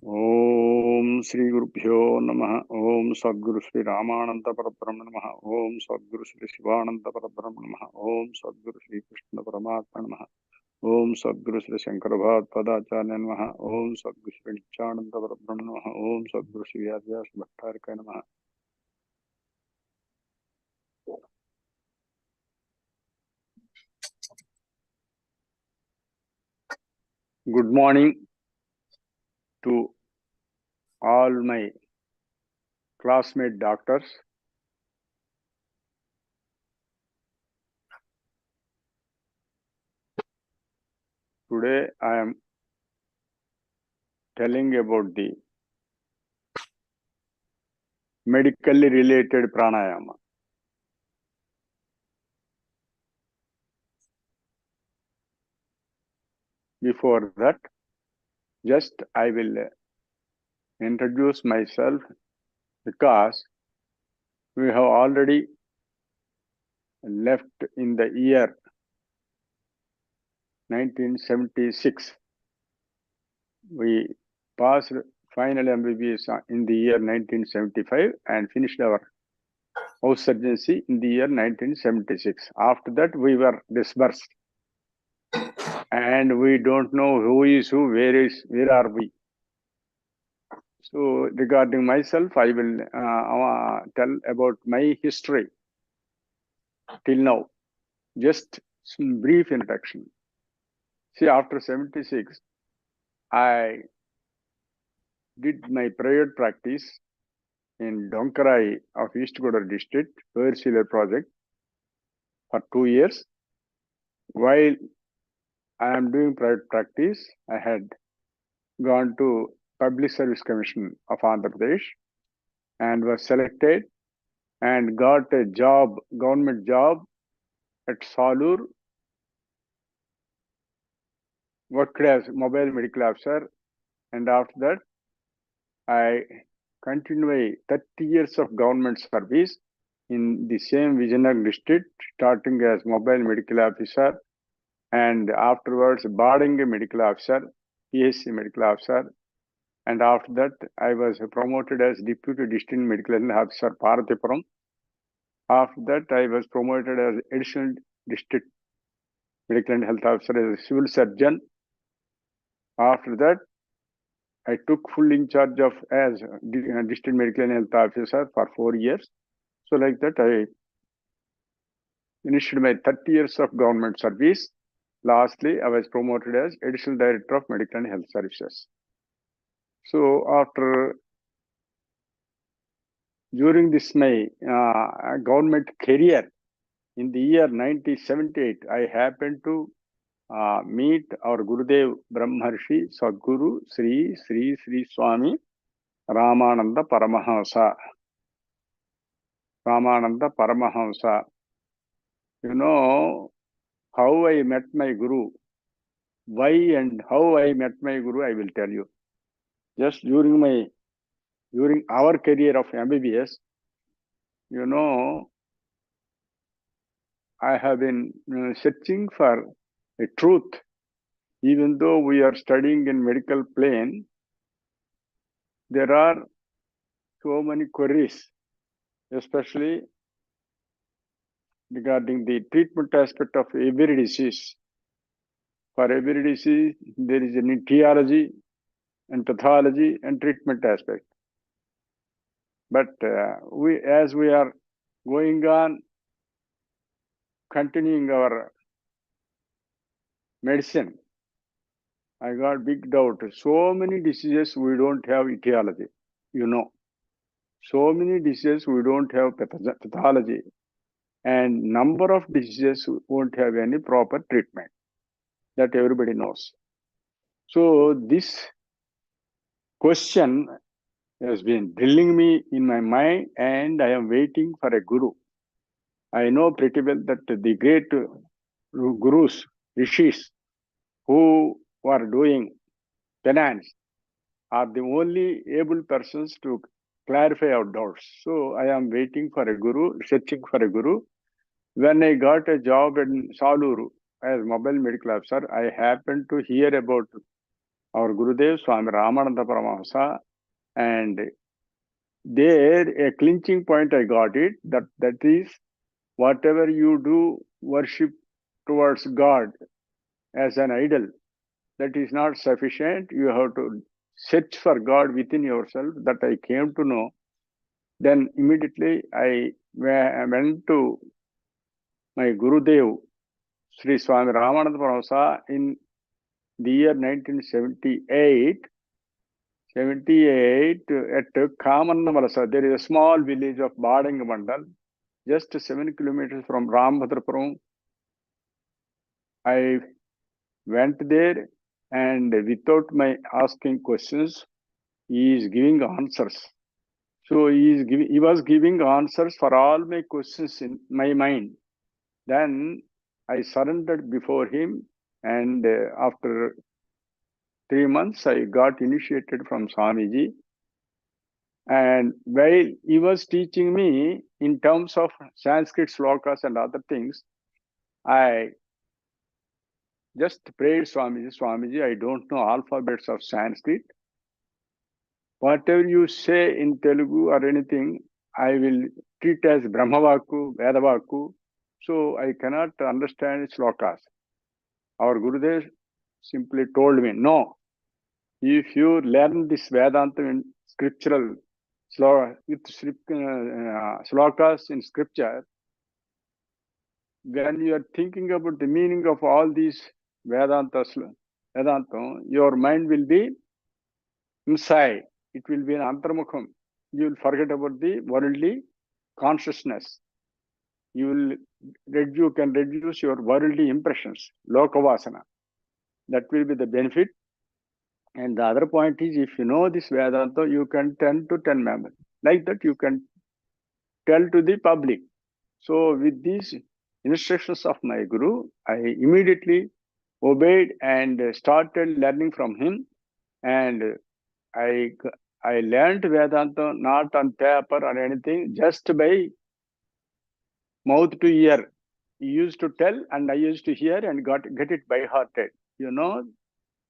Om Sri Gurubhyo Namaha. Om Sadguru Sri Ramananda Parabrahma Namaha. Om Sadguru Sri Shivananda Parabrahma Namaha. Om Sadguru Sri Krishna Paramatma Namaha. Om Sadguru Sri Shankara Bhagavad-Padacharya Namaha. Om Sadguru Sri Nityananda Parabrahma Namaha. Om Sadguru Sri Vyasa Bhattarika Namaha. Good morning to all my classmate doctors. Today I am telling about the medically related pranayama. Before that, just I will introduce myself because we have already left in the year 1976. We passed final MBBS in the year 1975 and finished our house surgery in the year 1976. After that, we were dispersed. And we don't know who is who, where are we. So regarding myself, I will tell about my history till now. Just some brief introduction. See, after 76, I did my private practice in Donkarai of East Godavari district, Persealer project for 2 years. While I am doing private practice, I had gone to Public Service Commission of Andhra Pradesh and was selected and got a job, government job at Salur, worked as mobile medical officer, and after that I continued 30 years of government service in the same Vijayanagar district, starting as mobile medical officer and afterwards boarding medical officer, PSC medical officer, and after that I was promoted as deputy district medical officer Parathipuram. After that I was promoted as additional district medical and health officer as a civil surgeon. After that I took full in charge of as district medical and health officer for 4 years. So like that I finished my 30 years of government service. Lastly, I was promoted as additional director of medical and health services. So after, during this my government career, in the year 1978, I happened to meet our Gurudev Brahmarshi Sadguru Sri Swami Ramananda Paramahamsa. Ramananda Paramahamsa. You know how I met my Guru, why and how I met my Guru, I will tell you. Just during our career of MBBS, you know, I have been searching for a truth. Even though we are studying in medical plane, there are so many queries, especially regarding the treatment aspect of every disease. For every disease, there is an etiology and pathology and treatment aspect. But as we are going on, continuing our medicine, I got big doubt. So many diseases we don't have etiology, you know. So many diseases we don't have pathology, and number of diseases won't have any proper treatment. That everybody knows. So this question has been drilling me in my mind, and I am waiting for a guru. I know pretty well that the great gurus, rishis, who are doing penance are the only able persons to clarify our doubts. So I am waiting for a guru, searching for a guru. When I got a job in Saluru as mobile medical officer, I happened to hear about our Gurudev, Swami Ramananda Paramahamsa, and there a clinching point I got it, that is, whatever you do worship towards God as an idol, that is not sufficient. You have to search for God within yourself. That I came to know. Then immediately I went to my Gurudev, Sri Swami Ramananda Paramahamsa, in the year 1978. 78 at Kamannavalasa. There is a small village of Badang Mandal, just 7 kilometers from Rambhadrapuram. I went there, and without my asking questions, he is giving answers. So he was giving answers for all my questions in my mind. Then I surrendered before him, and after 3 months, I got initiated from Swamiji. And while he was teaching me in terms of Sanskrit slokas and other things, I just prayed Swamiji, Swamiji, I don't know alphabets of Sanskrit. Whatever you say in Telugu or anything, I will treat as Brahmavaku, Vedavaku. So I cannot understand slokas. Our Gurudev simply told me, no, if you learn this Vedanta in scriptural with slokas in scripture, when you are thinking about the meaning of all these Vedanta, your mind will be inside. It will be an Antarmukham. You will forget about the worldly consciousness. You can reduce your worldly impressions, lokavasana. That will be the benefit. And the other point is, if you know this Vedanta, you can 10 to 10 members. Like that, you can tell to the public. So with these instructions of my Guru, I immediately obeyed and started learning from him. And I learned Vedanta not on paper or anything, just by mouth to ear. He used to tell, and I used to hear and get it by hearted. You know,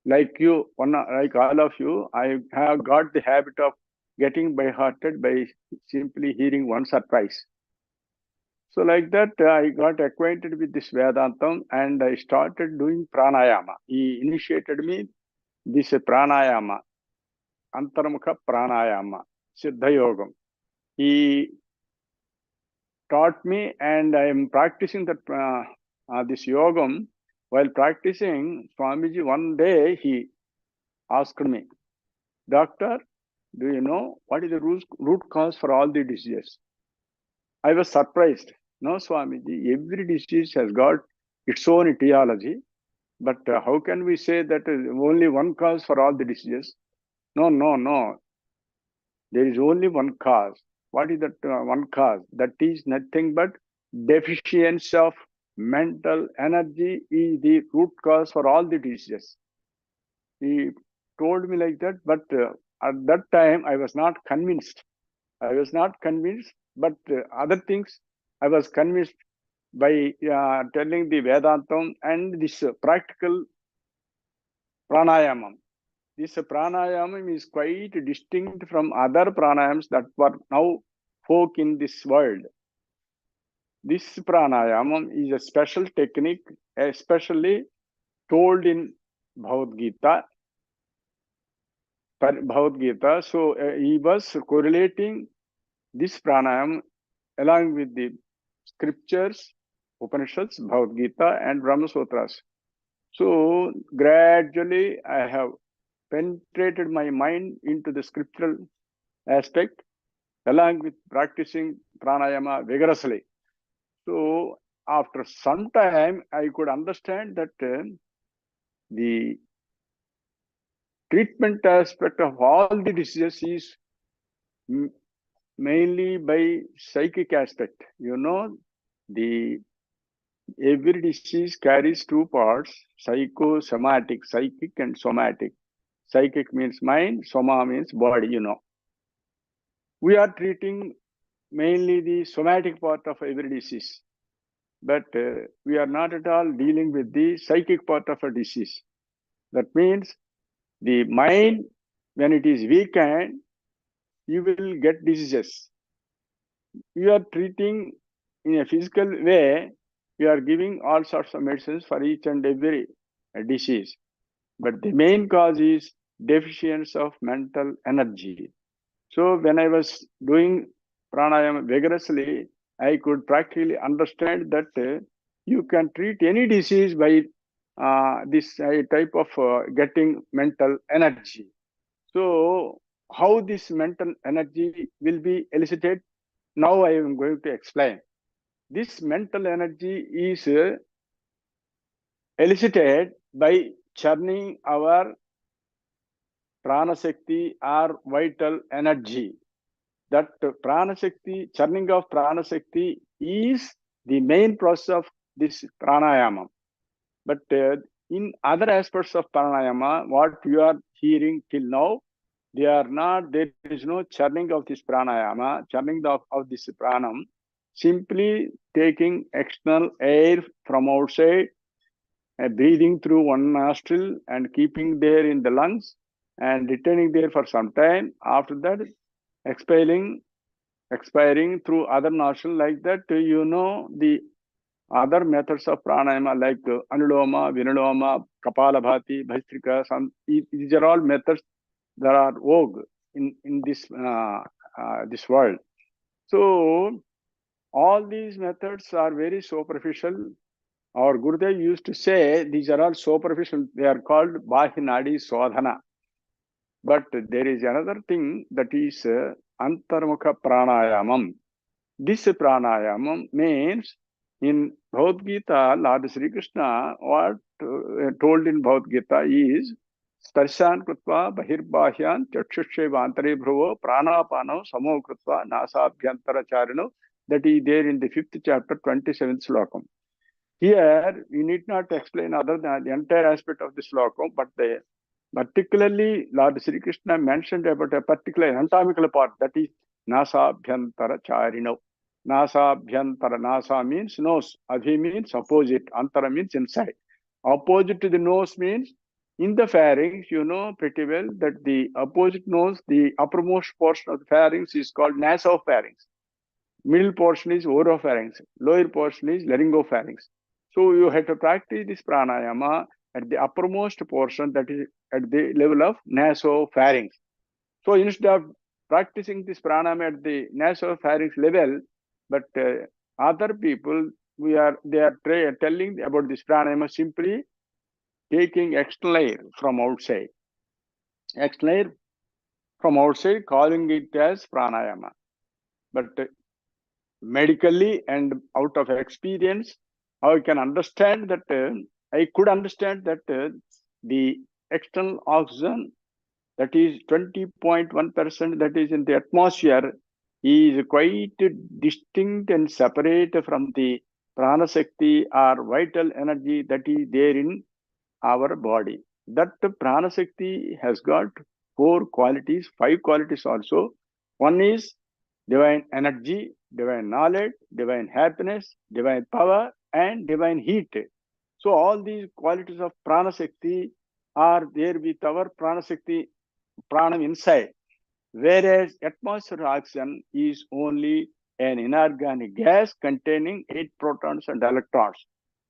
like you, like all of you, I have got the habit of getting by hearted by simply hearing once or twice. So like that, I got acquainted with this Vedantam, and I started doing pranayama. He initiated me this pranayama, Antarmukha Pranayama, Siddhayogam. He taught me, and I am practicing that this Yogam. While practicing, Swamiji, one day he asked me, Doctor, do you know what is the root cause for all the diseases? I was surprised. No, Swamiji, every disease has got its own etiology, but how can we say that only one cause for all the diseases? No. There is only one cause. What is that one cause? That is nothing but deficiency of mental energy is the root cause for all the diseases. He told me like that, but at that time I was not convinced. But other things I was convinced by telling the Vedantam and this practical pranayamam. This pranayamam is quite distinct from other pranayams that were now folk in this world. This pranayamam is a special technique, especially told in Bhagavad-Gita. So he was correlating this pranayam along with the scriptures, Upanishads, Bhagavad-Gita, and Brahma Sutras. So gradually I have penetrated my mind into the scriptural aspect along with practicing pranayama vigorously. So after some time, I could understand that the treatment aspect of all the diseases is mainly by psychic aspect. You know, every disease carries two parts, psychosomatic, psychic and somatic. Psychic means mind, soma means body, you know. We are treating mainly the somatic part of every disease, but we are not at all dealing with the psychic part of a disease. That means The mind, when it is weakened, you will get diseases. You are treating in a physical way, you are giving all sorts of medicines for each and every disease. But the main cause is deficiency of mental energy. So when I was doing pranayama vigorously, I could practically understand that you can treat any disease by this type of getting mental energy. So how this mental energy will be elicited? Now I am going to explain. This mental energy is elicited by churning our prana shakti or vital energy. That prana shakti, churning of prana shakti is the main process of this pranayama. But in other aspects of pranayama, what you are hearing till now, there is no churning of this pranayama, churning of this pranam, simply taking external air from outside, breathing through one nostril and keeping there in the lungs and retaining there for some time. After that, expiring through other nostril. Like that, the other methods of pranayama like anuloma, vinuloma, kapalabhati, bhastrika, these are all methods that are vogue in this world. So all these methods are very superficial. Our Gurudev used to say these are all superficial. They are called Bahinadi Swadhana. But there is another thing that is Antarmukha Pranayamam. This pranayamam means in Bhagavad-Gita, Lord Sri Krishna, what told in Bhagavad-Gita is Starshan Krutva Bahirbahyan Chakshushevantre Bhruvo Pranapano Samo Krutva Nasabhyantara Charino. That is there in the 5th chapter, 27th slokam. Here, we need not explain other than the entire aspect of the slokam, but particularly Lord Sri Krishna mentioned about a particular anatomical part, that is Nasabhyantara Charino. Nasabhyantara, Nasa means nose, Abhi means opposite, Antara means inside. Opposite to the nose means in the pharynx, you know pretty well that the opposite nose, the uppermost portion of the pharynx is called nasopharynx. Middle portion is oropharynx. Lower portion is laryngopharynx. So you have to practice this pranayama at the uppermost portion, that is at the level of nasopharynx. So instead of practicing this pranayama at the nasopharynx level, but other people, they are telling about this pranayama simply taking external air from outside. External air from outside, calling it as pranayama. But medically and out of experience, I can understand that, I could understand that the external oxygen, that is 20.1% that is in the atmosphere, is quite distinct and separate from the prana shakti or vital energy that is there in our body. That prana shakti has got 4 qualities, 5 qualities also. One is divine energy, divine knowledge, divine happiness, divine power, and divine heat. So all these qualities of prana shakti are there with our prana shakti, pranam inside. Whereas atmospheric oxygen is only an inorganic gas containing 8 protons and electrons.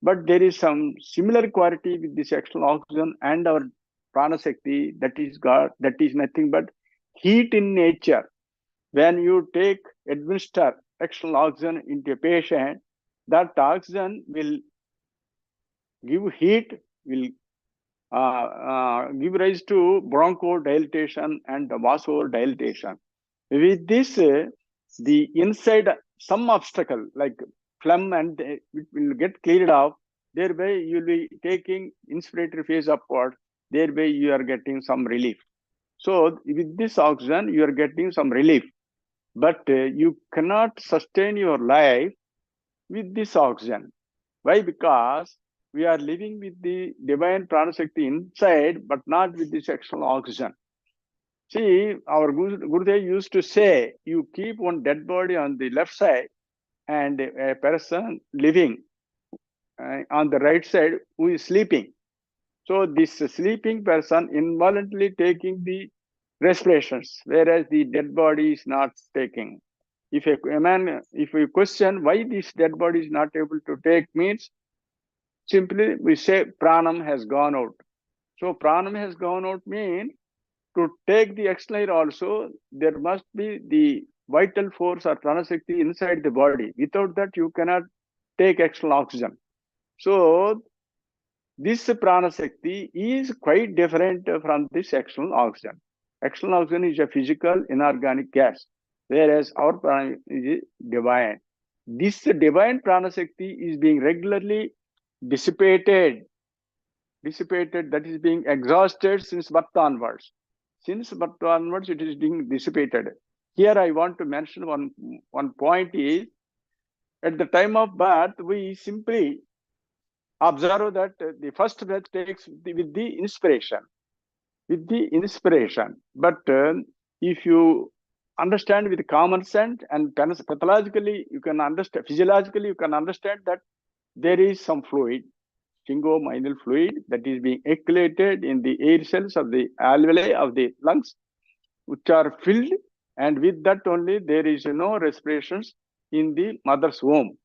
But there is some similar quality with this external oxygen and our prana shakti, that is nothing but heat in nature. When you administer external oxygen into a patient, that oxygen will give heat, will give rise to bronchodilation and vasodilatation. With this, the inside, some obstacle like phlegm and it will get cleared off. Thereby, you will be taking inspiratory phase upward. Thereby, you are getting some relief. So, with this oxygen, you are getting some relief. But you cannot sustain your life with this oxygen. Why? Because we are living with the divine prana shakti inside, but not with this external oxygen. See, our Gurudev used to say, you keep one dead body on the left side and a person living on the right side who is sleeping. So this sleeping person involuntarily taking the respirations, whereas the dead body is not taking. If if we question why this dead body is not able to take, means simply we say pranam has gone out. So pranam has gone out means to take the external air also, there must be the vital force or prana shakti inside the body. Without that, you cannot take external oxygen. So this prana shakti is quite different from this external oxygen. External oxygen is a physical inorganic gas, whereas our prana is divine. This divine prana shakti is being regularly dissipated, that is being exhausted since birth onwards. Since birth onwards, it is being dissipated. Here I want to mention one point is, at the time of birth, we simply observe that the first breath takes with the inspiration. But if you understand with common sense and pathologically, you can understand, physiologically, you can understand that there is some fluid, sphingomyelin fluid, that is being accumulated in the air cells of the alveoli of the lungs, which are filled, and with that only there is no respirations in the mother's womb.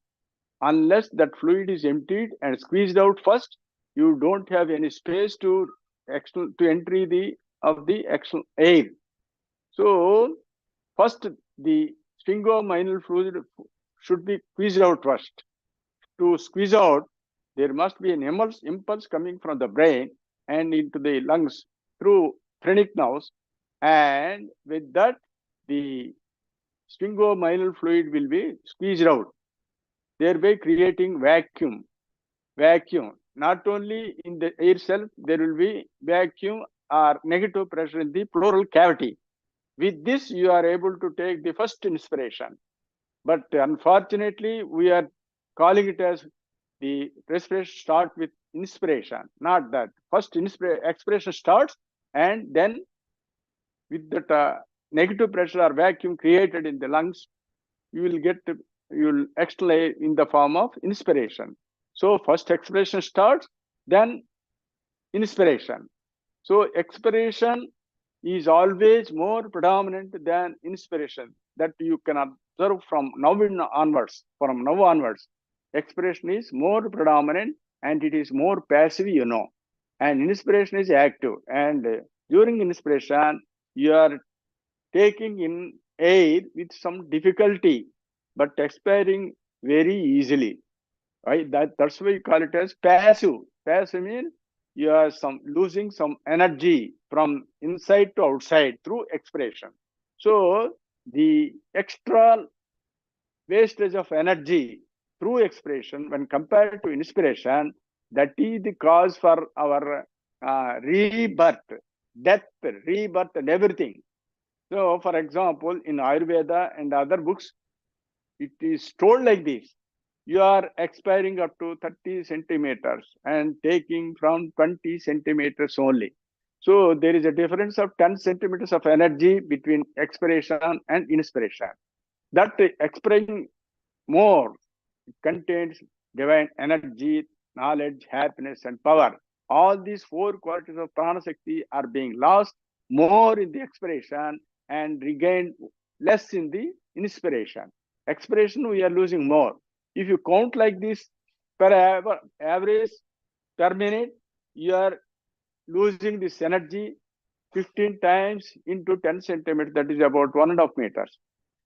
Unless that fluid is emptied and squeezed out first, you don't have any space to entry the external air. So first the sphingomyelin fluid should be squeezed out first. To squeeze out, there must be an impulse coming from the brain and into the lungs through phrenic nerves, and with that the sphingomyelin fluid will be squeezed out, thereby creating vacuum. Not only in the air self, there will be vacuum or negative pressure in the pleural cavity. With this, you are able to take the first inspiration. But unfortunately, we are calling it as the respiration start with inspiration. Not that. First expiration starts, and then with that negative pressure or vacuum created in the lungs, you will exhale in the form of inspiration. So first expiration starts, then inspiration. So expiration is always more predominant than inspiration. That you can observe from now onwards. From now onwards, expiration is more predominant and it is more passive, and inspiration is active. And during inspiration, you are taking in air with some difficulty, but expiring very easily. Right? That's why you call it as passive. Passive means you are losing some energy from inside to outside through expiration. So the extra wastage of energy through expiration when compared to inspiration, that is the cause for our rebirth, death, rebirth, and everything. So, for example, in Ayurveda and other books, it is told like this: you are expiring up to 30 centimeters and taking from 20 centimeters only. So there is a difference of 10 centimeters of energy between expiration and inspiration. That expiring more contains divine energy, knowledge, happiness, and power. All these four qualities of prana shakti are being lost more in the expiration and regained less in the inspiration. Expiration, we are losing more. If you count like this, per average per minute, you are losing this energy 15 times into 10 centimeters, that is about 1.5 meters.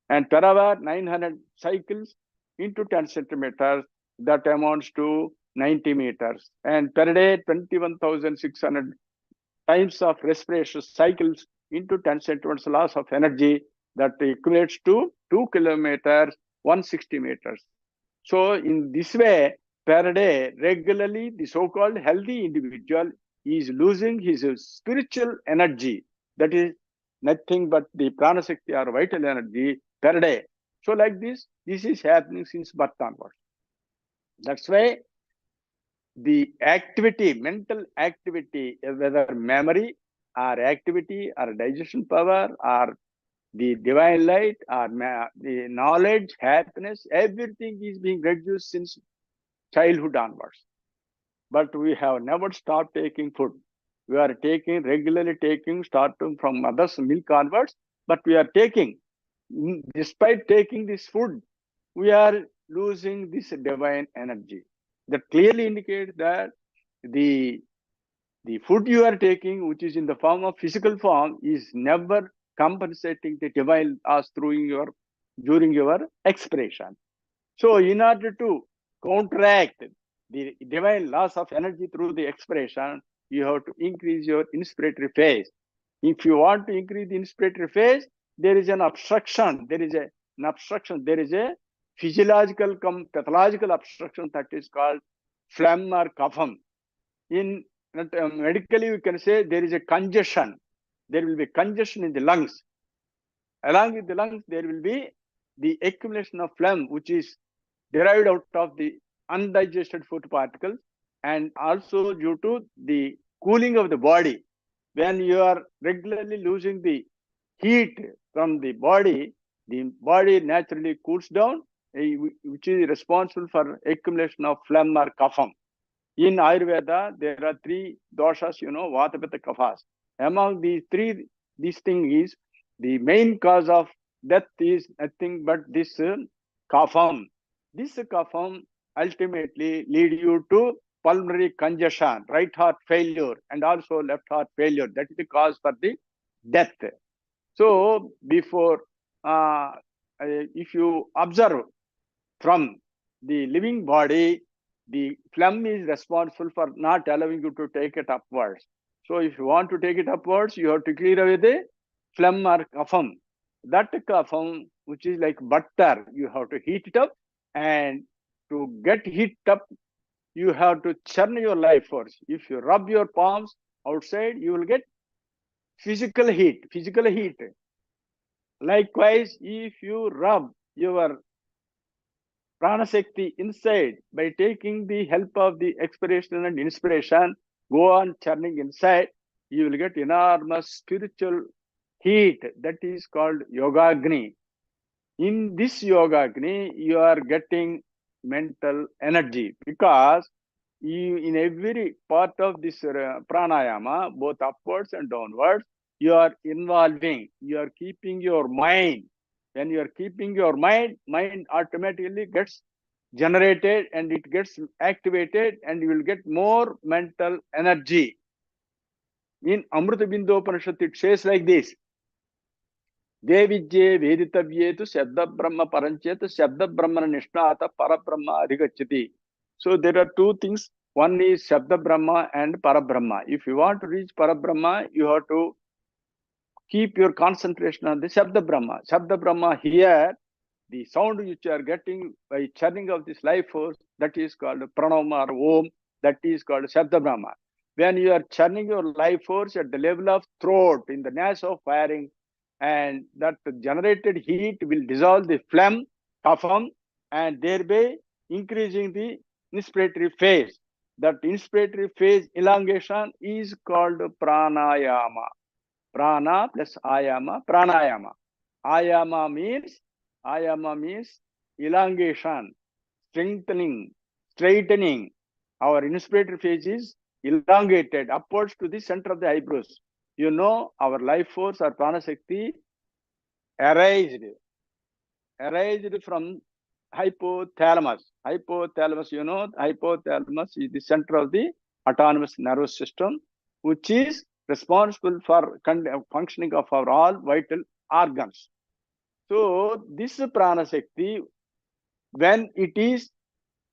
And per hour, 900 cycles into 10 centimeters, that amounts to 90 meters. And per day, 21,600 times of respiration cycles into 10 centimeters loss of energy, that equates to 2 kilometers, 160 meters. So in this way, per day, regularly, the so-called healthy individual is losing his spiritual energy. That is nothing but the prana shakti or vital energy per day. So like this is happening since birth onwards. That's why the activity, mental activity, whether memory or activity or digestion power or the divine light or the knowledge, happiness, everything is being reduced since childhood onwards. but we have never stopped taking food. We are regularly taking, starting from mother's milk onwards, but we are taking, despite taking this food, we are losing this divine energy. That clearly indicates that the food you are taking, which is in the form of physical form, is never compensating the divine laws during your expiration. So in order to counteract the divine laws of energy through the expiration, you have to increase your inspiratory phase. If you want to increase the inspiratory phase, there is an obstruction. There is a physiological, pathological obstruction that is called phlegm or kapham. In medically, we can say there is a congestion. There will be congestion in the lungs. Along with the lungs, there will be the accumulation of phlegm, which is derived out of the undigested food particles, and also due to the cooling of the body. When you are regularly losing the heat from the body naturally cools down, which is responsible for accumulation of phlegm or kapham. In Ayurveda, there are three doshas, Vata, Pitta, Kaphas. Among these three, this thing is the main cause of death is nothing but this kapham. This kapham ultimately lead you to pulmonary congestion, right heart failure, and also left heart failure. That is the cause for the death. So before, if you observe from the living body, the phlegm is responsible for not allowing you to take it upwards. So if you want to take it upwards, you have to clear away the phlegm or kapham. That kapham, which is like butter, you have to heat it up, and to get heat up, you have to churn your life force. If you rub your palms outside, you will get physical heat. Likewise, if you rub your prana shakti inside by taking the help of the expiration and inspiration, go on churning inside, you will get enormous spiritual heat that is called yogagni. In this yogagni, you are getting mental energy, because in every part of this pranayama, both upwards and downwards, you are involving, you are keeping your mind. When you are keeping your mind automatically gets generated and it gets activated, and you will get more mental energy. In Amrita Bindopanishad, it says like this: Devijye veditavye tu Shabda Brahma Paranchet Shabda Brahma Nishnata Parabrahma Adhigachati. So there are two things. One is Shabda Brahma and Parabrahma. If you want to reach Parabrahma, you have to keep your concentration on the Shabda Brahma. Shabda Brahma here, the sound which you are getting by churning of this life force, that is called pranama or om, that is called Shabda Brahma. When you are churning your life force at the level of throat, in the naso of firing, and that generated heat will dissolve the phlegm, kapham, and thereby increasing the inspiratory phase. That inspiratory phase elongation is called pranayama. Prana plus ayama, pranayama. Ayama means elongation, strengthening, straightening. Our inspiratory phase is elongated upwards to the center of the eyebrows. Our life force or prana shakti arised from hypothalamus. Hypothalamus is the center of the autonomous nervous system, which is responsible for functioning of our all vital organs. So this prana shakti, when it is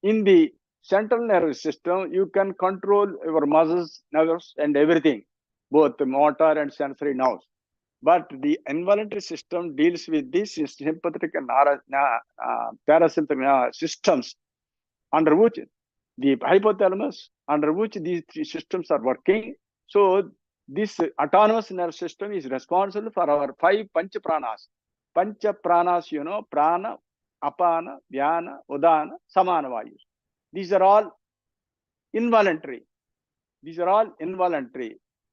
in the central nervous system, you can control your muscles, nerves, and everything, both the motor and sensory nerves. But the involuntary system deals with these sympathetic and parasympathetic systems, under which the hypothalamus, under which these three systems are working. So this autonomous nervous system is responsible for our 5 pancha pranas. Pancha pranas, prana, apana, dhyana, udana, samana vayus. These are all involuntary.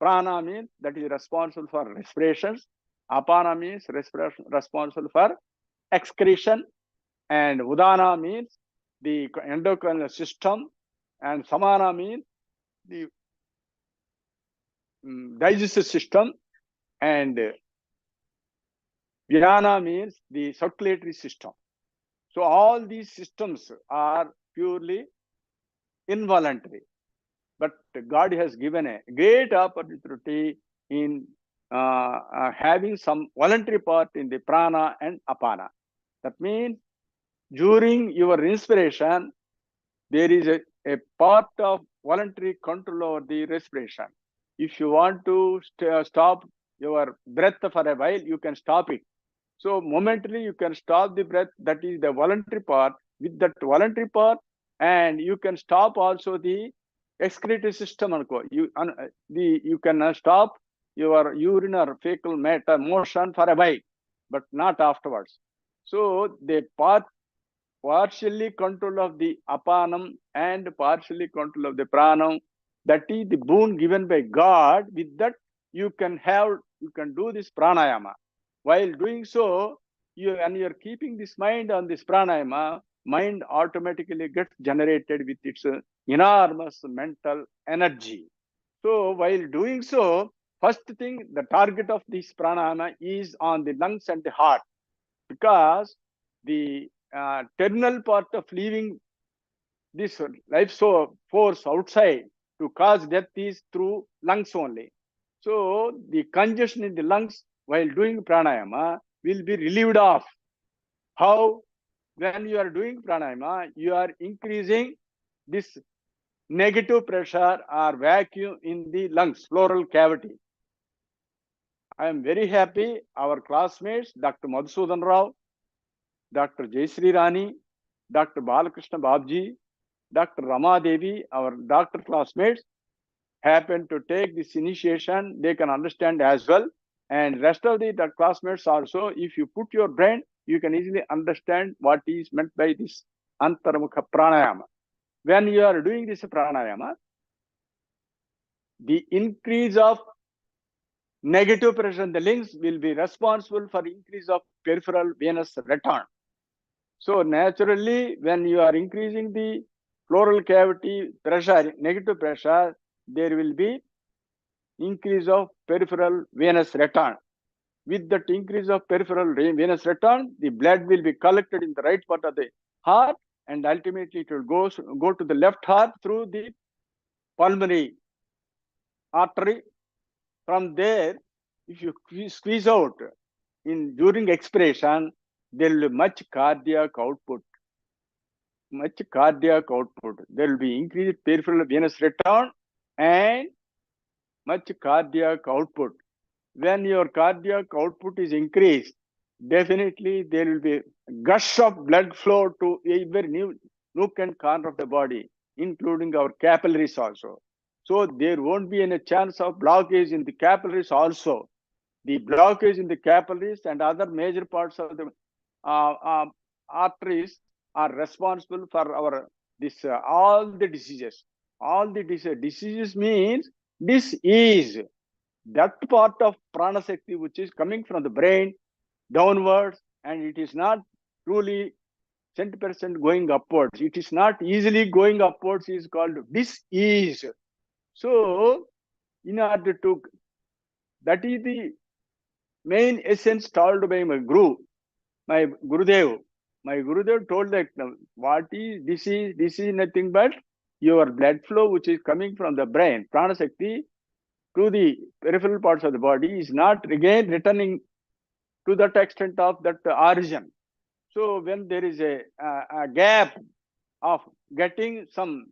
Prana means that is responsible for respirations. Apana means respiration responsible for excretion. And udana means the endocrine system. And samana means the digestive system, and Vyana means the circulatory system. So all these systems are purely involuntary. But God has given a great opportunity in having some voluntary part in the prana and apana. That means during your inspiration, there is a part of voluntary control over the respiration. If you want to stop your breath for a while, you can stop it. So momentarily you can stop the breath. That is the voluntary part. With that voluntary part, and you can stop also the excretory system. You can stop your urine or fecal matter motion for a while, but not afterwards. So the partially control of the apanam and partially control of the pranam, that is the boon given by God. With that you can do this pranayama. While doing so, when you are keeping this mind on this pranayama, mind automatically gets generated with its enormous mental energy. So while doing so, first thing, the target of this pranayama is on the lungs and the heart, because the terminal part of leaving this life force outside to cause death is through lungs only. So the congestion in the lungs while doing pranayama will be relieved of. How? When you are doing pranayama, you are increasing this negative pressure or vacuum in the lungs, pleural cavity. I am very happy our classmates, Dr. Madhusudan Rao, Dr. Jayasri Rani, Dr. Balakrishna Babji, Dr. Rama Devi, our doctor classmates, happen to take this initiation. They can understand as well. And rest of the classmates also, if you put your brain, you can easily understand what is meant by this Antarmukha Pranayama. When you are doing this pranayama, the increase of negative pressure in the lungs will be responsible for increase of peripheral venous return. So naturally, when you are increasing the pleural cavity pressure, negative pressure, there will be increase of peripheral venous return. With that increase of peripheral venous return, the blood will be collected in the right part of the heart, and ultimately it will go to the left heart through the pulmonary artery. From there, if you squeeze out during expiration, there will be much cardiac output. There will be increased peripheral venous return and much cardiac output. When your cardiac output is increased, definitely there will be a gush of blood flow to every nook and corner of the body, including our capillaries also. So there won't be any chance of blockage in the capillaries also. The blockage in the capillaries and other major parts of the arteries are responsible for all the diseases. All the diseases means disease. That part of prana shakti which is coming from the brain downwards, and it is not truly 100% going upwards. It is not easily going upwards, is called disease. So in order to, that is the main essence told by my Guru, my Gurudev. My Gurudev told that what is disease? This is nothing but your blood flow which is coming from the brain, prana shakti, to the peripheral parts of the body is not again returning to that extent of that origin. So when there is a gap of getting some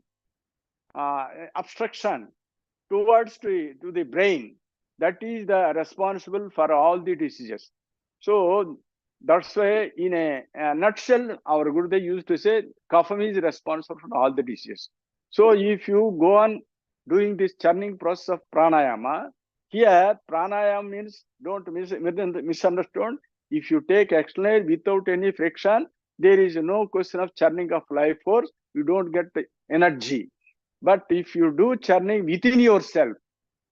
obstruction towards to the brain, that is the responsible for all the diseases. So that's why in a nutshell, our Gurudev used to say, Kapham is responsible for all the diseases. So if you go on doing this churning process of pranayama, here pranayama means, don't misunderstand. If you take external without any friction, there is no question of churning of life force. You don't get the energy. But if you do churning within yourself,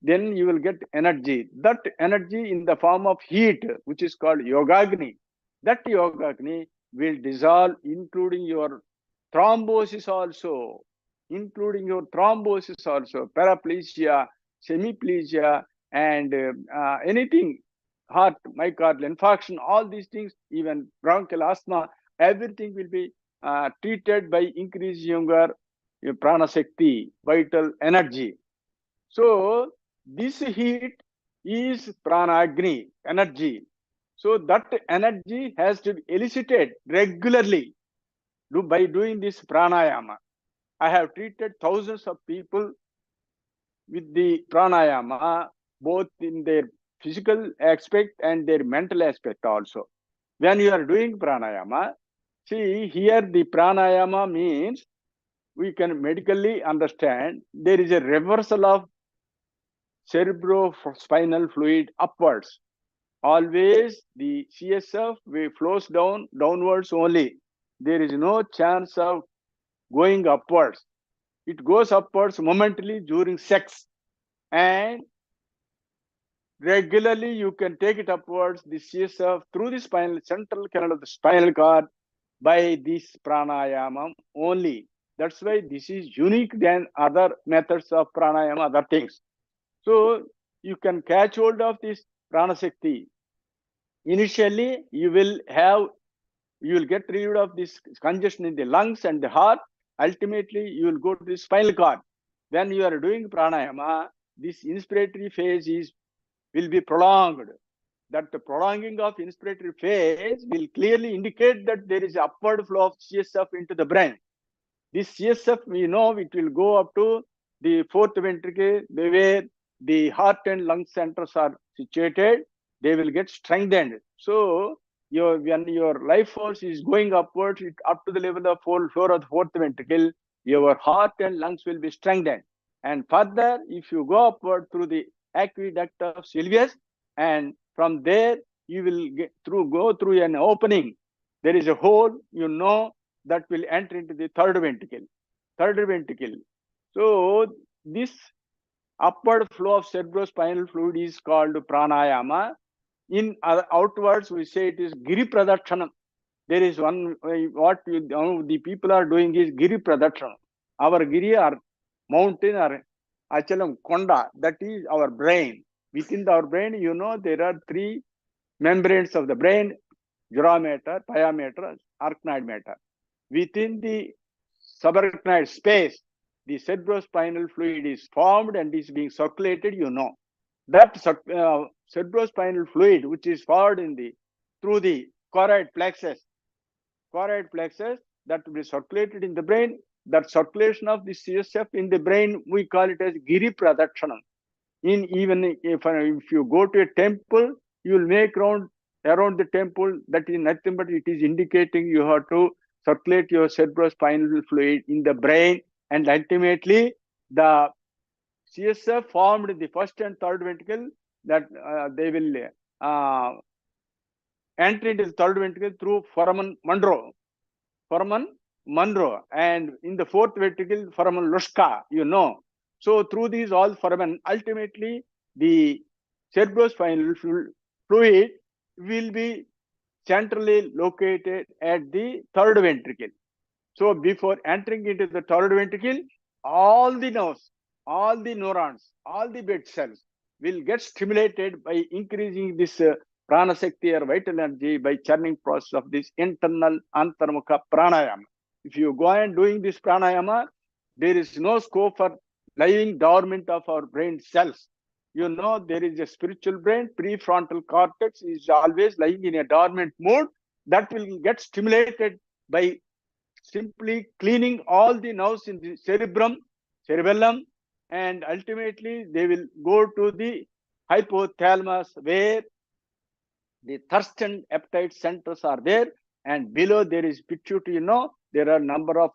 then you will get energy. That energy in the form of heat, which is called yogagni. That yogagni will dissolve, including your thrombosis also. including your thrombosis also, paraplegia, semiplegia, and anything, heart, myocardial infarction, all these things, even bronchial asthma, everything will be treated by increasing your prana shakti, vital energy. So this heat is prana-agni, energy. So that energy has to be elicited regularly by doing this pranayama. I have treated thousands of people with the pranayama, both in their physical aspect and their mental aspect also. When you are doing pranayama, see here the pranayama means, we can medically understand, there is a reversal of cerebrospinal fluid upwards. Always the CSF flows downwards only. There is no chance of going upwards. It goes upwards momentarily during sex, and regularly you can take it upwards, the CSF, through the central canal of the spinal cord by this pranayama only. That's why this is unique than other methods of pranayama, other things. So you can catch hold of this prana shakti. Initially, you will get rid of this congestion in the lungs and the heart. Ultimately, you will go to the spinal cord. When you are doing pranayama, this inspiratory phase will be prolonged. That the prolonging of inspiratory phase will clearly indicate that there is upward flow of CSF into the brain. This CSF, we know, it will go up to the fourth ventricle, where the heart and lung centers are situated. They will get strengthened. So when your life force is going upwards, up to the level of floor of the fourth ventricle, your heart and lungs will be strengthened. And further, if you go upward through the aqueduct of Sylvius, and from there you will go through an opening. There is a hole, that will enter into the third ventricle. So this upward flow of cerebrospinal fluid is called pranayama. In outwards, we say it is giri pradakshanam. There is one, the people are doing is giri pradakshanam. Our giri or mountain or achalam konda, that is our brain. Within our brain, there are three membranes of the brain: dura matter, paya matter, arachnoid matter. Within the subarachnoid space, the cerebrospinal fluid is formed and is being circulated. That cerebrospinal fluid, which is formed through the choroid plexus, that will be circulated in the brain. That circulation of the CSF in the brain, we call it as giri pradakshanam. Even if you go to a temple, you will make around the temple. That is nothing but it is indicating you have to circulate your cerebrospinal fluid in the brain, and ultimately the CSF formed in the first and third ventricle, that they will enter into the third ventricle through foramen Monroe, and in the fourth ventricle, foramen Lushka, So through these all foramen, ultimately the cerebrospinal fluid will be centrally located at the third ventricle. So before entering into the third ventricle, all the nerves, all the neurons, all the blood cells will get stimulated by increasing this prana shakti or vital energy by churning process of this internal Antarmukha Pranayama. If you go and doing this pranayama, there is no scope for lying dormant of our brain cells. There is a spiritual brain, prefrontal cortex is always lying in a dormant mode. That will get stimulated by simply cleaning all the nerves in the cerebellum, and ultimately they will go to the hypothalamus, where the thirst and appetite centers are there, and below there is pituitary. There are number of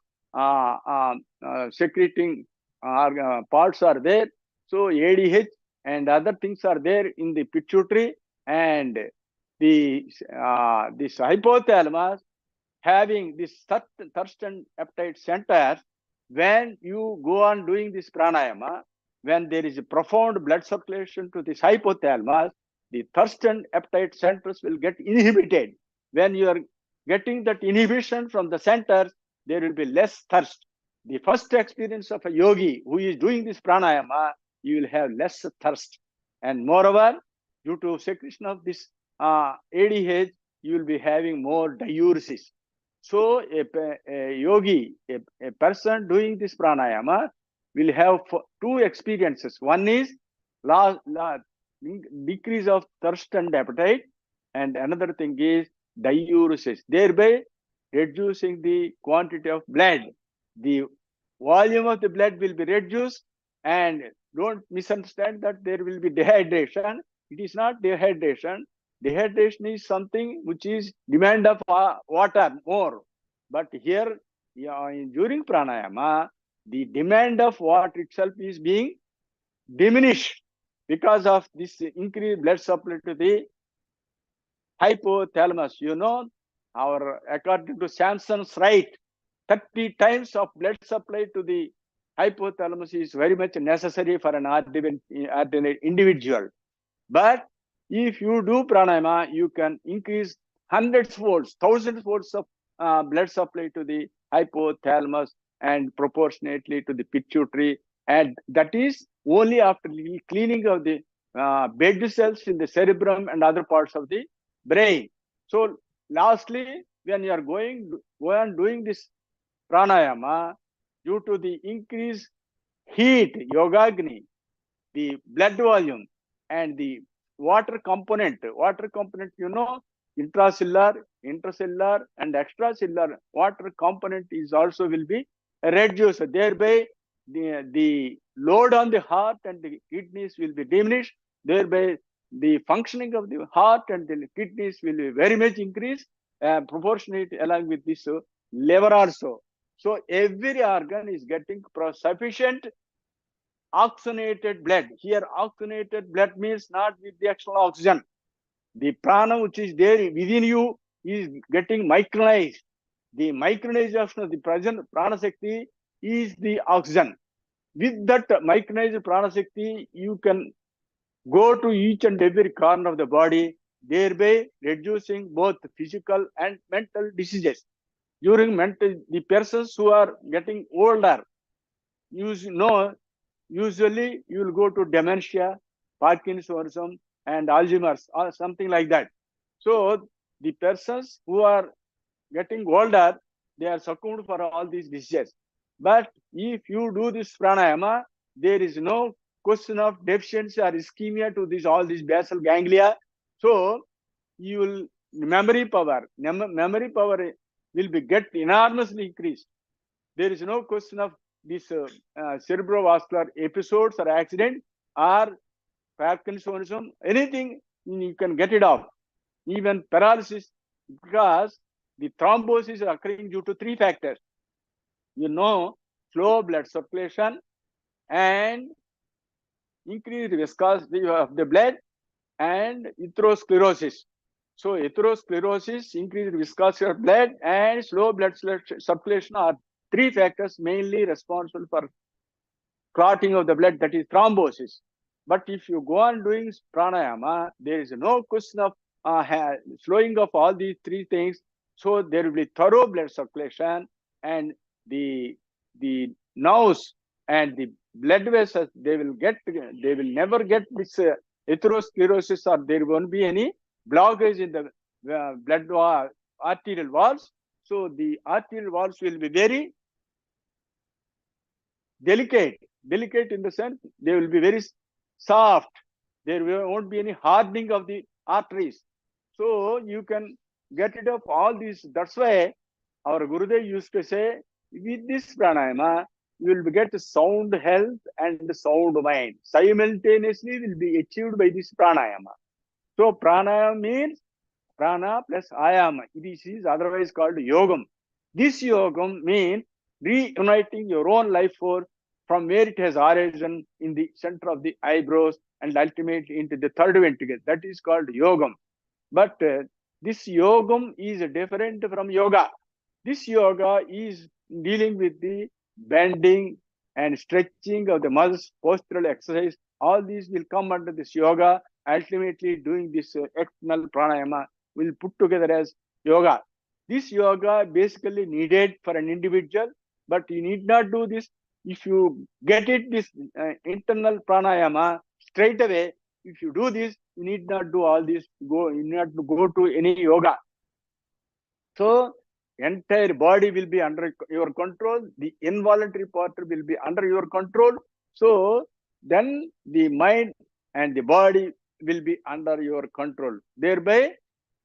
secreting parts are there. So ADH and other things are there in the pituitary, and this hypothalamus having this thirst and appetite center. When you go on doing this pranayama, when there is a profound blood circulation to this hypothalamus, the thirst and appetite centers will get inhibited. When you are getting that inhibition from the centers, there will be less thirst. the first experience of a yogi who is doing this pranayama, you will have less thirst. And moreover, due to secretion of this ADH, you will be having more diuresis. So a yogi, a person doing this pranayama will have two experiences. One is decrease of thirst and appetite, and another thing is diuresis, thereby reducing the quantity of blood. The volume of the blood will be reduced, and don't misunderstand that there will be dehydration. It is not dehydration. Dehydration is something which is demand of water more. But here, during pranayama, the demand of water itself is being diminished because of this increased blood supply to the hypothalamus. According to Samson's right, 30 times of blood supply to the hypothalamus is very much necessary for an ordinary individual. But if you do pranayama, you can increase hundreds folds, thousands folds of blood supply to the hypothalamus and proportionately to the pituitary. And that is only after cleaning of the bed cells in the cerebrum and other parts of the brain. So lastly, when you are going on doing this pranayama, due to the increased heat, yogagni, the blood volume, and the water component, intracellular, intercellular, and extracellular water component is also will be reduced. Thereby, the load on the heart and the kidneys will be diminished. Thereby, the functioning of the heart and the kidneys will be very much increased, proportionate along with this liver also. So every organ is getting sufficient oxygenated blood. Here, oxygenated blood means not with the external oxygen. The prana which is there within you is getting micronized. The micronization of the present prana shakti is the oxygen. With that micronized prana shakti, you can go to each and every corner of the body, thereby reducing both physical and mental diseases. During the persons who are getting older, usually you will go to dementia, Parkinsonism, and Alzheimer's, or something like that. So the persons who are getting older, they are succumbed for all these diseases. But if you do this pranayama, there is no question of deficiency or ischemia to all these basal ganglia. So you will memory power will be get enormously increased. There is no question of this cerebrovascular episodes or accident or Parkinsonism, anything you can get it off. Even paralysis, because the thrombosis is occurring due to three factors. Slow blood circulation and increased viscosity of the blood and atherosclerosis. So atherosclerosis, increased viscosity of blood, and slow blood circulation are three factors mainly responsible for clotting of the blood, that is thrombosis. But if you go on doing pranayama, there is no question of slowing of all these three things. So there will be thorough blood circulation, and the nerves and the blood vessels, they will never get this atherosclerosis, or there won't be any blockage in the blood arterial valves. So the arterial valves will be very delicate in the sense they will be very soft. There won't be any hardening of the arteries. So you can get rid of all these. That's why our Gurudev used to say, with this pranayama, you will get sound health and sound mind. Simultaneously will be achieved by this pranayama. So pranayama means prana plus ayama. This is otherwise called yogam. This yogam means reuniting your own life force from where it has origin in the center of the eyebrows and ultimately into the third ventricle. That is called yogam. But this yogam is different from yoga. This yoga is dealing with the bending and stretching of the muscles, postural exercise. All these will come under this yoga. Ultimately, doing this external pranayama will put together as yoga. This yoga basically needed for an individual, but you need not do this. If you get it, this internal pranayama straight away, if you do this, you need not do all this. You need not to go to any yoga. So entire body will be under your control. The involuntary part will be under your control. So then the mind and the body will be under your control. Thereby,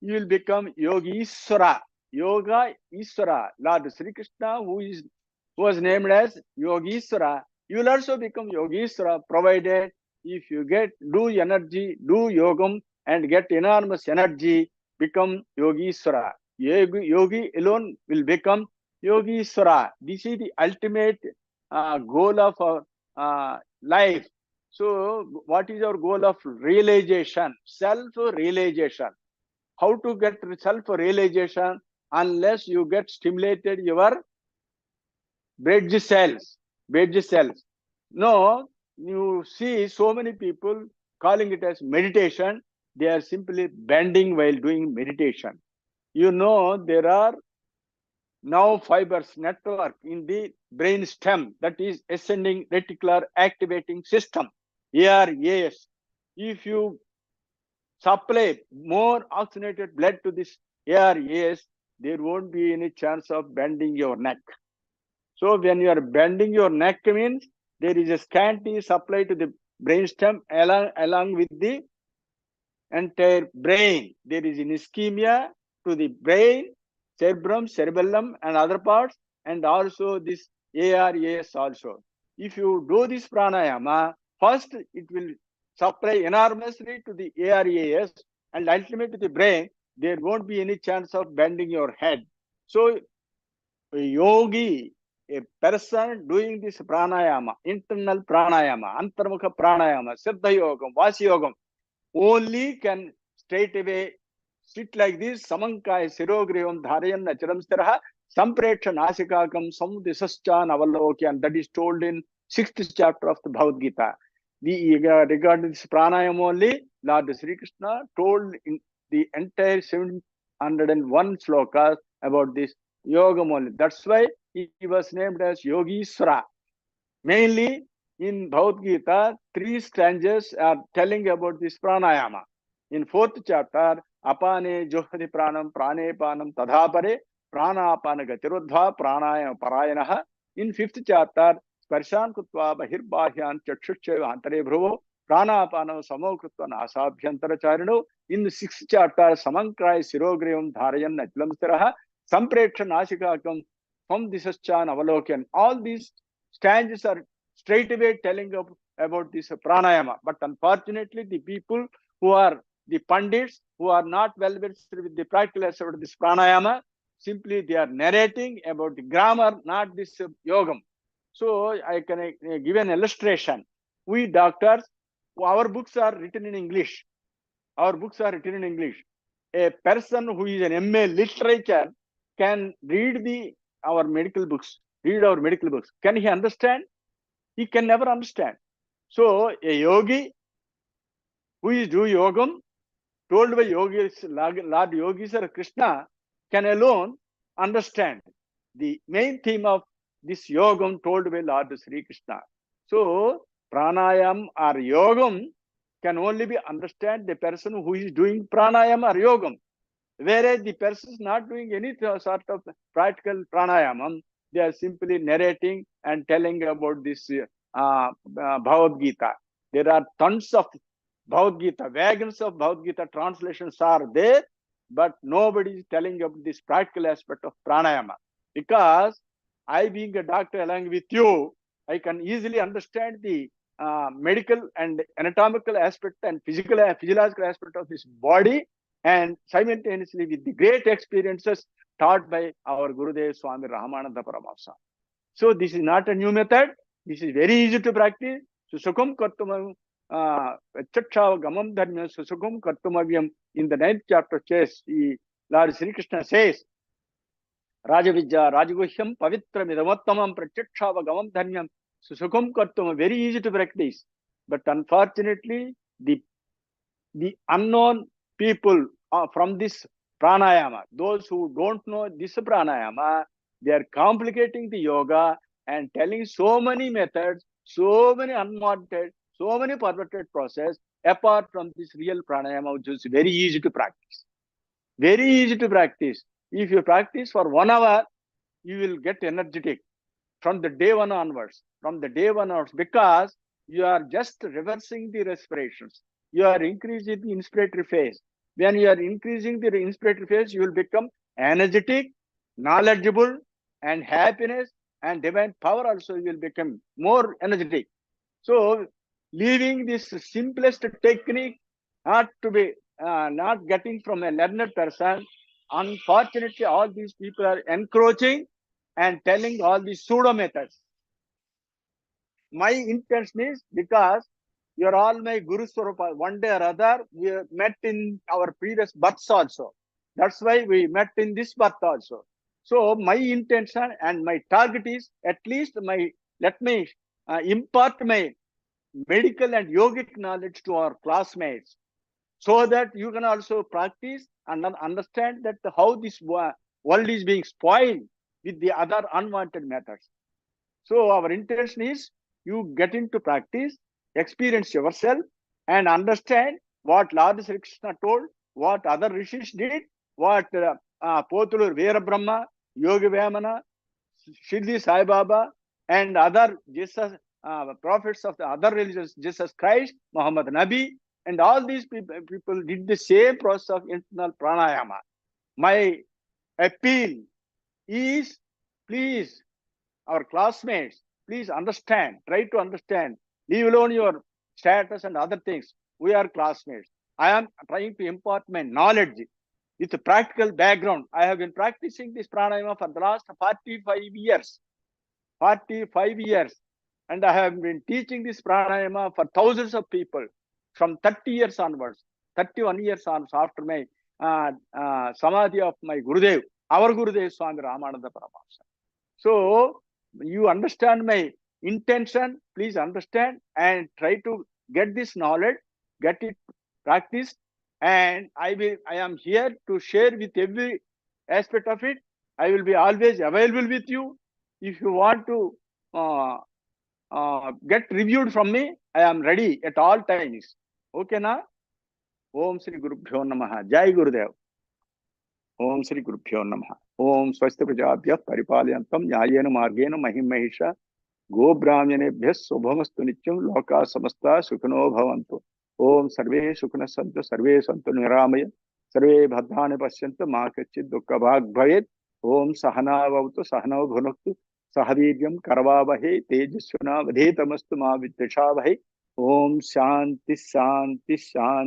you will become Yogishvara. Yoga Ishvara. Lord Sri Krishna, who was named as Yogishvara, you will also become Yogishvara, provided if you do energy, do yogam, and get enormous energy, become Yogishvara. Yogi alone will become Yogishvara. This is the ultimate goal of our life. So, what is our goal of realization? Self-realization. How to get self-realization? Unless you get stimulated your bridge cells. No, you see so many people calling it as meditation. They are simply bending while doing meditation. You know, there are now fibers network in the brain stem, that is ascending reticular activating system, ARAS. If you supply more oxygenated blood to this ARAS, there won't be any chance of bending your neck. So when you are bending your neck means there is a scanty supply to the brainstem along with the entire brain. There is an ischemia to the brain, cerebellum and other parts, and also this ARAS also. If you do this pranayama, first it will supply enormously to the ARAS and ultimately to the brain. There won't be any chance of bending your head. So a yogi, a person doing this pranayama, internal pranayama, Antarmukha Pranayama, Siddhayoga, Yogam, only can straight away sit like this, Samankaya Sirogrivam Dharayan Nacharam Stiraha, Sampreksha Nasikakam Samudisascha Navalokyan. That is told in 6th chapter of the Bhagavad-Gita. Regarding this pranayama only, Lord Sri Krishna told in the entire 701 slokas about this yogam only. That's why he was named as Yogishvara. Mainly in Bhagavad-Gita, 3 stanzas are telling about this pranayama. In 4th chapter, Apane Johati Pranam Prane Panam Tadhapare Pranapana Gatirudva Pranayama Parayanaha. In 5th chapter, Sparshan Kutva Bahirbahyan Chakshucheva Antare Bhruvo Pranapana Samokutva Nasabhyantara Charino. In the 6th chapter, Samankrai Sirogrivam Dharayan Nachilam Stiraha Sampreksha Nasikakam from Disaschan Avalokyan. All these stanzas are straight away telling about this pranayama. But unfortunately, the people who are the pandits, who are not well versed with the practical aspect of this pranayama, simply they are narrating about the grammar, not this yogam. So I can give an illustration. We doctors, our books are written in English. A person who is an MA literature can read our medical books. Can he understand? He can never understand. So a yogi who is doing yogam, told by yogis, Lord Yogeshwara Krishna, can alone understand the main theme of this yogam told by Lord Sri Krishna. So pranayam or yogam can only be understand the person who is doing pranayam or yogam. Whereas the person is not doing any sort of practical pranayam, they are simply narrating and telling about this Bhagavad-Gita. There are tons of Bhagavad-Gita, wagons of Bhagavad-Gita translations are there, but nobody is telling about this practical aspect of pranayama. Because I, being a doctor along with you, I can easily understand the medical and anatomical aspect and physiological aspect of this body, and simultaneously with the great experiences taught by our Gurudev Swami Ramananda Paramahamsa. So this is not a new method. This is very easy to practice. Susukham kartumam chakshav gamam dharmya susukham kartumavyam. In the 9th chapter says, Lord Sri Krishna says, Rajavidya Rajaguhyam Pavitram Idamattamam Pratyakshava Gamam Dharmyam Susukham Kartum. Very easy to practice. But unfortunately, the unknown people from this pranayama, those who don't know this pranayama, They are complicating the yoga and telling so many methods, so many unwanted, so many perverted process apart from this real pranayama, which is very easy to practice. Very easy to practice. If you practice for 1 hour, you will get energetic from the day one onwards. From the day one onwards, because you are just reversing the respirations. You are increasing the inspiratory phase. When you are increasing the inspiratory phase, you will become energetic, knowledgeable, and happiness and divine power also will become more energetic. So, leaving this simplest technique not to be not getting from a learned person. Unfortunately, all these people are encroaching and telling all these pseudo methods. My intention is because you're all my Guru Swarupa. One day or other, we met in our previous births also. That's why we met in this birth also. So my intention and my target is at least let me impart my medical and yogic knowledge to our classmates, so that you can also practice and understand that how this world is being spoiled with the other unwanted methods. So our intention is you get into practice, experience yourself, and understand what Lord Sri Krishna told, what other rishis did, what Potulur Veera Brahma, Yogi Vemana, Shirdi Sai Baba, and other Jesus prophets of the other religions, Jesus Christ, Muhammad Nabi, and all these people did the same process of internal pranayama. My appeal is, please, our classmates, please understand, try to understand, leave alone your status and other things. We are classmates. I am trying to impart my knowledge with a practical background. I have been practicing this pranayama for the last 45 years. 45 years. And I have been teaching this pranayama for thousands of people from 30 years onwards, 31 years onwards after my samadhi of my Gurudev, our Gurudev Swami Ramananda Paramahamsa. So, you understand my intention, please understand and try to get this knowledge, get it practiced, and I am here to share with every aspect of it. I will be always available with you. If you want to get reviewed from me, I am ready at all times. Okay, na? Om Sri Gurubhyo Namaha. Jai Gurudev. Om Sri Gurubhyo Namaha. Om Swasti Prajabhya Paripalyantam Nyayena Margena Mahim Mahisha Go Brahmanebhya Subhamastu Nityam Loka Samasta Sukhano Bhavantu. Om Sarve Sukhana Santu Sarve Santu Niramaya Sarve Bhadrani Pasyanta Ma Kachid Dukkha Bhag Bhavet. Om Sahana Vavtu Sahana Bhunaktu Sahaviryam Karvavahe Tejasvana Vadhetamastu Ma Vidyashavahe. Om Shanti Shanti Shanti.